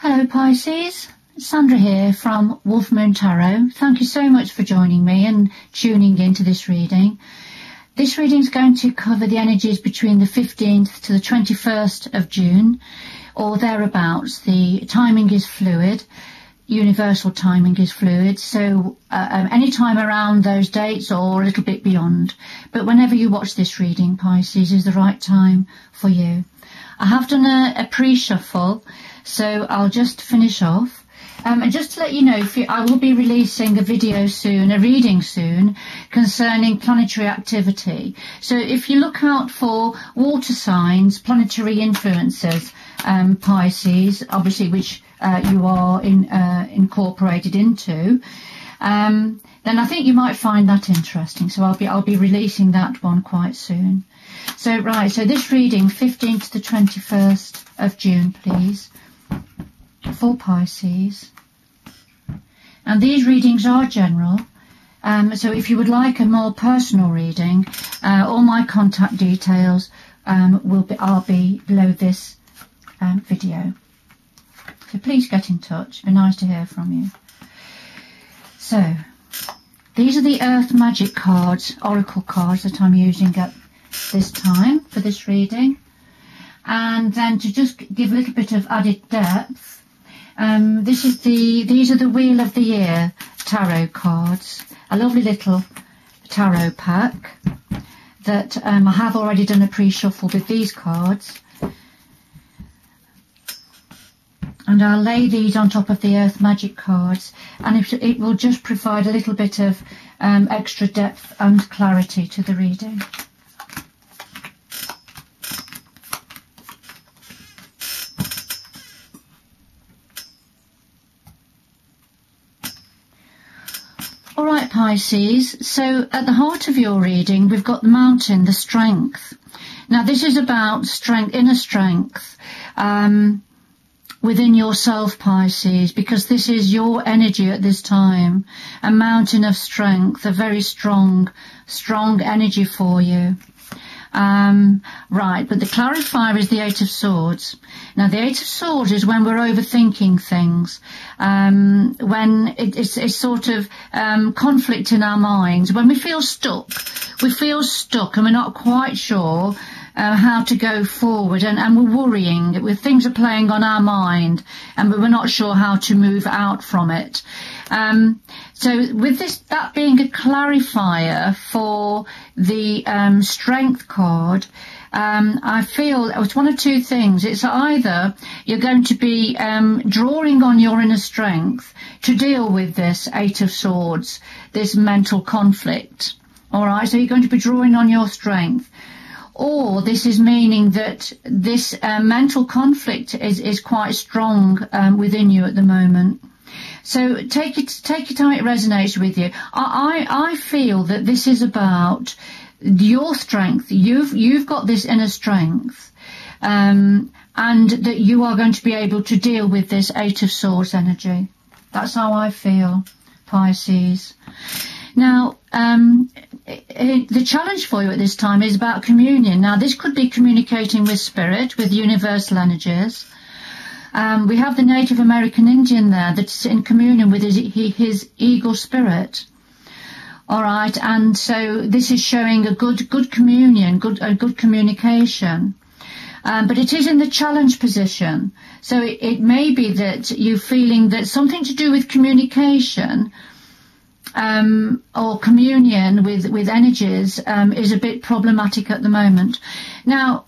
Hello Pisces, Sandra here from Wolf Moon Tarot. Thank you so much for joining me and tuning into this reading. This reading is going to cover the energies between the 15th to the 21st of June, or thereabouts. The timing is fluid, universal timing is fluid, so any time around those dates or a little bit beyond. But whenever you watch this reading, Pisces, is the right time for you. I have done a pre-shuffle, so I'll just finish off. And just to let you know, I will be releasing a video soon, a reading soon, concerning planetary activity. So if you look out for water signs, planetary influences, Pisces, obviously, which you are incorporated into, then I think you might find that interesting. So I'll be releasing that one quite soon. So right, so this reading, 15th to the 21st of June, please, for Pisces. And these readings are general. So if you would like a more personal reading, all my contact details are below this video. So please get in touch. It'd be nice to hear from you. So these are the Earth Magic cards, Oracle cards that I'm using at this time for this reading. And then to just give a little bit of added depth, these are the Wheel of the Year tarot cards, a lovely little tarot pack that I have already done a pre-shuffle with these cards. And I'll lay these on top of the Earth Magic cards, and it will just provide a little bit of extra depth and clarity to the reading. Alright Pisces, so at the heart of your reading we've got the Mountain, the Strength. Now this is about strength, inner strength within yourself, Pisces, because this is your energy at this time. A mountain of strength, a very strong energy for you. Right, but the clarifier is the Eight of Swords. Now the Eight of Swords is when we're overthinking things, when it's sort of conflict in our minds, when we feel stuck and we're not quite sure how to go forward, and we're worrying, with things are playing on our mind and we're not sure how to move out from it. So with that being a clarifier for the Strength card, I feel it's one of two things. It's either you're going to be drawing on your inner strength to deal with this Eight of Swords, this mental conflict. All right, so you're going to be drawing on your strength. Or this is meaning that this mental conflict is quite strong within you at the moment. So take it how it resonates with you. I feel that this is about your strength. You've got this inner strength, and that you are going to be able to deal with this Eight of Swords energy. That's how I feel, Pisces. Now, the challenge for you at this time is about communion. Now, this could be communicating with spirit, with universal energies. We have the Native American Indian there that's in communion with his eagle spirit. All right, and so this is showing a good communion, good communication. But it is in the challenge position. So it may be that you're feeling that something to do with communication or communion with energies is a bit problematic at the moment. Now,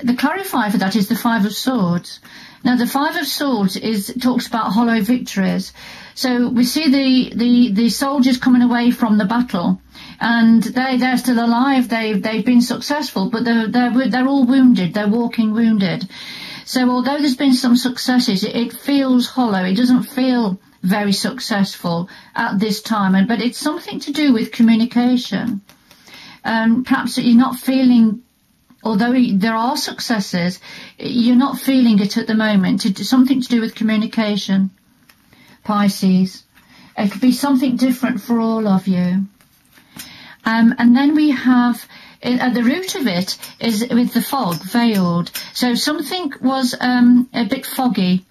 the clarifier for that is the Five of Swords. Now, the Five of Swords talks about hollow victories. So we see the soldiers coming away from the battle, and they're still alive. They've been successful, but they're all wounded. They're walking wounded. So although there's been some successes, it feels hollow. It doesn't feel very successful at this time, but it's something to do with communication. Perhaps that you're not feeling, although there are successes, you're not feeling it at the moment. It's something to do with communication, Pisces. It could be something different for all of you. And then we have at the root of it is with the fog, veiled. So something was a bit foggy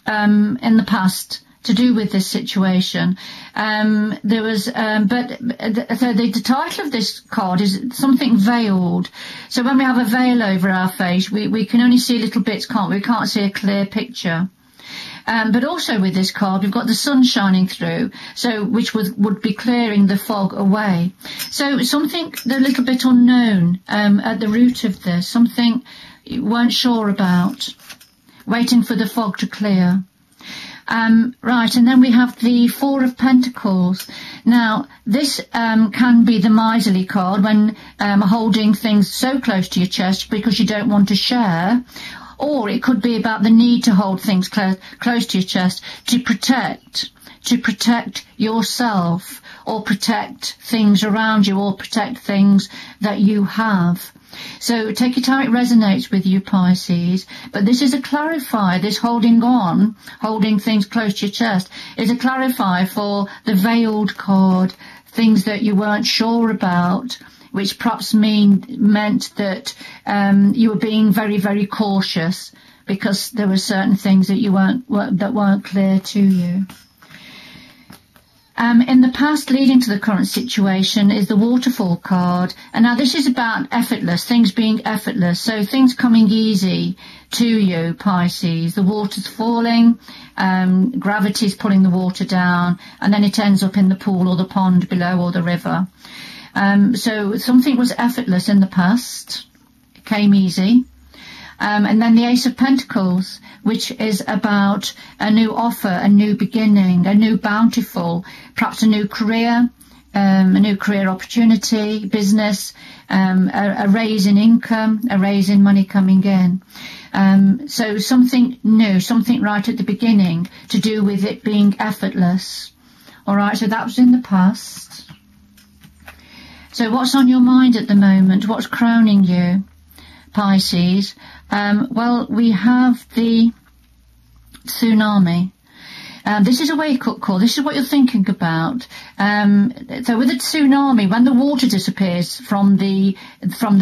in the past to do with this situation. There was, so the title of this card is something veiled. So when we have a veil over our face, we can only see little bits, can't we? We can't see a clear picture. But also with this card, we've got the sun shining through, so which would be clearing the fog away. So something a little bit unknown at the root of this, something you weren't sure about, waiting for the fog to clear. Right, and then we have the Four of Pentacles. Now, this can be the miserly card when holding things so close to your chest because you don't want to share. Or it could be about the need to hold things close to your chest to protect yourself, or protect things around you, or protect things that you have. So take it how it resonates with you, Pisces. But this is a clarifier. This holding things close to your chest is a clarifier for the veiled card, things that you weren't sure about, which perhaps meant that you were being very, very cautious because there were certain things that weren't clear to you. In the past leading to the current situation is the waterfall card. And now this is about effortless, things being effortless. So things coming easy to you, Pisces. The water's falling, gravity's pulling the water down, and then it ends up in the pool or the pond below or the river. So something was effortless in the past, it came easy. And then the Ace of Pentacles, which is about a new offer, a new beginning, a new bountiful, perhaps a new career opportunity, business, a raise in income, a raise in money coming in. So something new, something right at the beginning to do with it being effortless. All right, so that was in the past. So what's on your mind at the moment? What's crowning you, Pisces? Well, we have the tsunami. This is a wake-up call. This is what you're thinking about. So with a tsunami, when the water disappears from the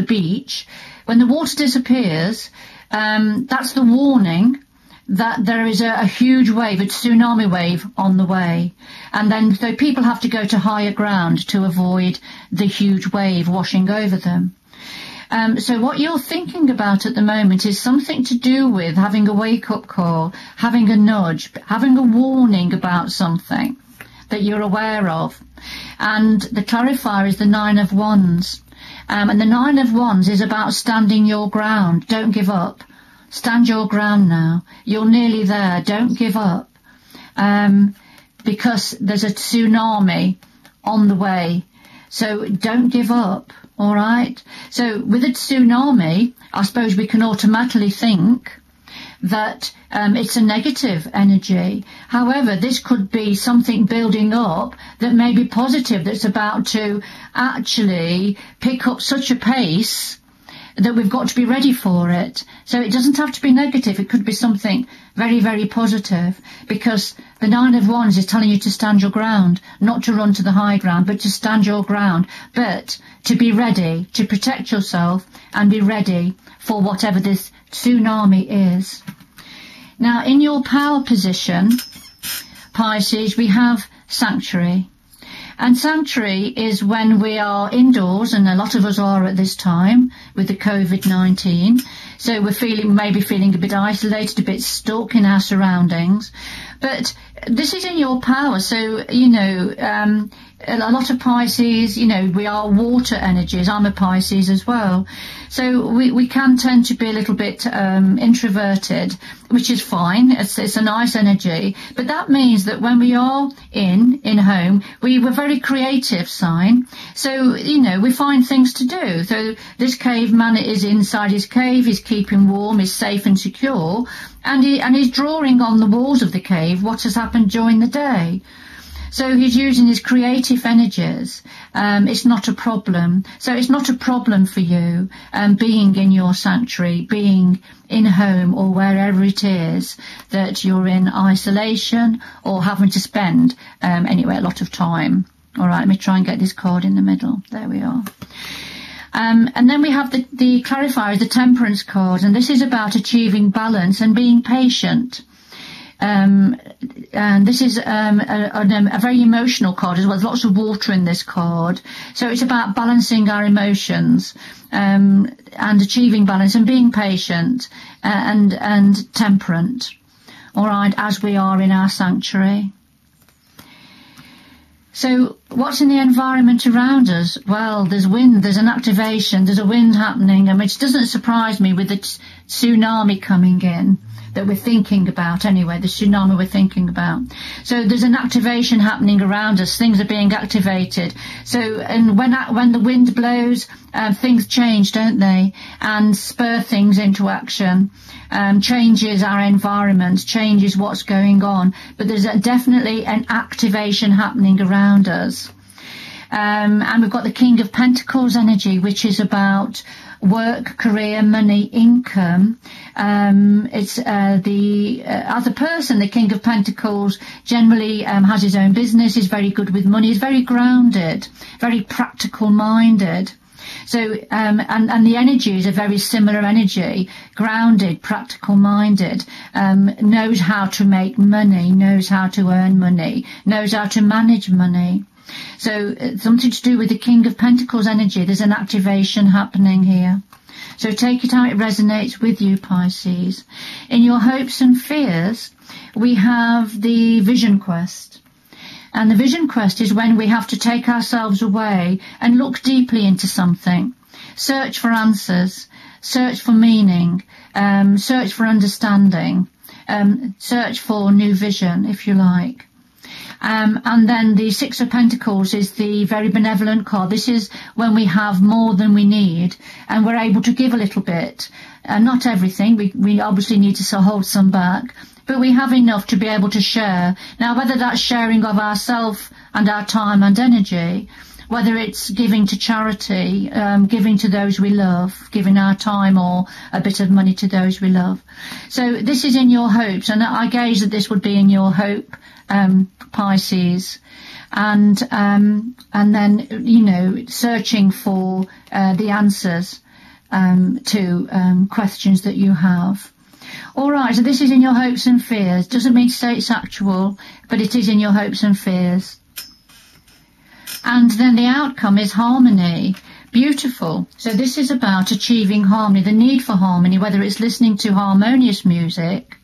beach, when the water disappears, that's the warning that there is a huge wave, a tsunami wave on the way. And then so people have to go to higher ground to avoid the huge wave washing over them. So what you're thinking about at the moment is something to do with having a wake-up call, having a nudge, having a warning about something that you're aware of. And the clarifier is the Nine of Wands. And the Nine of Wands is about standing your ground. Don't give up. Stand your ground now. You're nearly there. Don't give up. Because there's a tsunami on the way. So don't give up. All right. So with a tsunami, I suppose we can automatically think that it's a negative energy. However, this could be something building up that may be positive, that's about to actually pick up such a pace that we've got to be ready for it. So it doesn't have to be negative. It could be something very, very positive, because the Nine of Wands is telling you to stand your ground, not to run to the high ground, but to stand your ground, but to be ready, to protect yourself and be ready for whatever this tsunami is. Now, in your power position, Pisces, we have sanctuary. And sanctuary is when we are indoors, and a lot of us are at this time with the COVID-19. So we're maybe feeling a bit isolated, a bit stuck in our surroundings. But this is in your power. So, you know, a lot of Pisces, you know, we are water energies. I'm a Pisces as well. So we can tend to be a little bit introverted, which is fine. It's a nice energy. But that means that when we are in home, we're very creative sign. So, you know, we find things to do. So this caveman is inside his cave. He's keeping warm. He's safe and secure. And he's drawing on the walls of the cave what has happened during the day. So he's using his creative energies. It's not a problem. So it's not a problem for you being in your sanctuary, being in home, or wherever it is that you're in isolation or having to spend anyway a lot of time. All right, let me try and get this card in the middle. There we are. And then we have the Clarifier, the Temperance card, and this is about achieving balance and being patient. And this is a very emotional card as well. There's lots of water in this card. So it's about balancing our emotions and achieving balance and being patient and temperate. All right, as we are in our sanctuary. So what's in the environment around us? Well, there's wind, there's an activation, there's a wind happening, and which doesn't surprise me with the tsunami coming in that we're thinking about anyway, the tsunami we're thinking about. So there's an activation happening around us, things are being activated. So, and when the wind blows, things change, don't they? And spur things into action. Changes our environment, changes what's going on, but there's definitely an activation happening around us. And we've got the King of Pentacles energy, which is about work, career, money, income. It's as a person, the King of Pentacles generally has his own business, is very good with money, is very grounded, very practical minded. So, and the energies are very similar energy, grounded, practical minded, knows how to make money, knows how to earn money, knows how to manage money. So something to do with the King of Pentacles energy. There's an activation happening here. So take it how it resonates with you, Pisces. In your hopes and fears, we have the vision quest. And the vision quest is when we have to take ourselves away and look deeply into something. Search for answers, search for meaning, search for understanding, search for new vision, if you like. And then the Six of Pentacles is the very benevolent card. This is when we have more than we need and we're able to give a little bit. Not everything. We obviously need to hold some back. But we have enough to be able to share. Now, whether that's sharing of ourselves and our time and energy, whether it's giving to charity, giving to those we love, giving our time or a bit of money to those we love. So this is in your hopes, and I gauge that this would be in your hope, Pisces. And then, you know, searching for the answers to questions that you have. All right, so this is in your hopes and fears. Doesn't mean to say it's actual, but it is in your hopes and fears. And then the outcome is harmony. Beautiful. So this is about achieving harmony, the need for harmony, whether it's listening to harmonious music,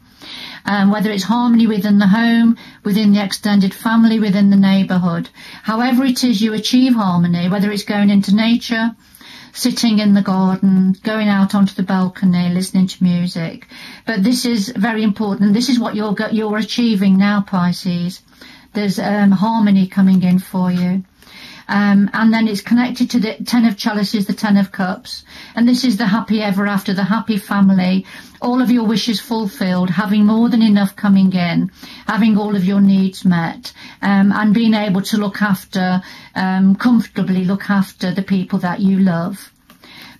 whether it's harmony within the home, within the extended family, within the neighbourhood. However it is you achieve harmony, whether it's going into nature, sitting in the garden, going out onto the balcony, listening to music. But this is very important. This is what you're achieving now, Pisces. There's harmony coming in for you. And then it's connected to the Ten of Chalices, the Ten of Cups. And this is the happy ever after, the happy family. All of your wishes fulfilled, having more than enough coming in, having all of your needs met, and being able to look after, comfortably look after the people that you love.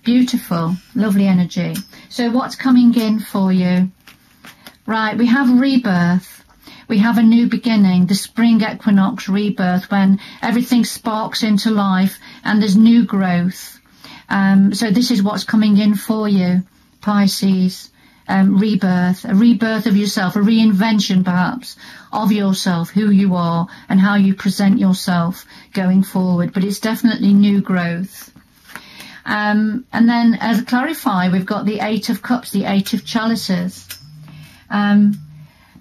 Beautiful, lovely energy. So what's coming in for you? Right, we have rebirth. We have a new beginning, the spring equinox rebirth, when everything sparks into life and there's new growth. So this is what's coming in for you, Pisces. Rebirth, a rebirth of yourself, a reinvention perhaps of yourself, who you are and how you present yourself going forward. But it's definitely new growth. And then as a Clarifier, we've got the Eight of Cups, the Eight of Chalices.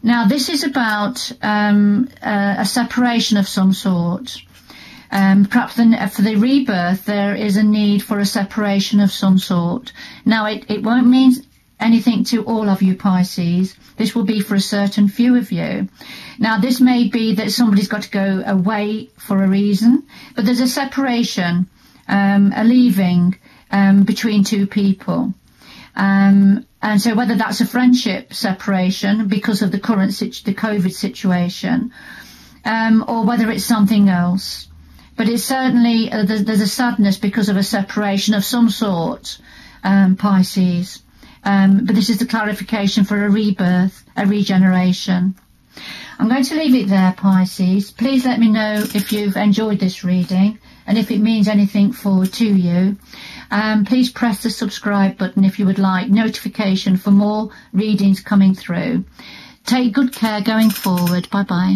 Now this is about a separation of some sort. Perhaps for the rebirth there is a need for a separation of some sort. Now it won't mean anything to all of you, Pisces. This will be for a certain few of you. Now this may be that somebody's got to go away for a reason, but there's a separation, a leaving between two people. And so whether that's a friendship separation because of the current the COVID situation, or whether it's something else. But it's certainly, there's a sadness because of a separation of some sort, Pisces. But this is the clarification for a rebirth, a regeneration. I'm going to leave it there, Pisces. Please let me know if you've enjoyed this reading and if it means anything to you. please press the subscribe button if you would like notification for more readings coming through. Take good care going forward. Bye bye.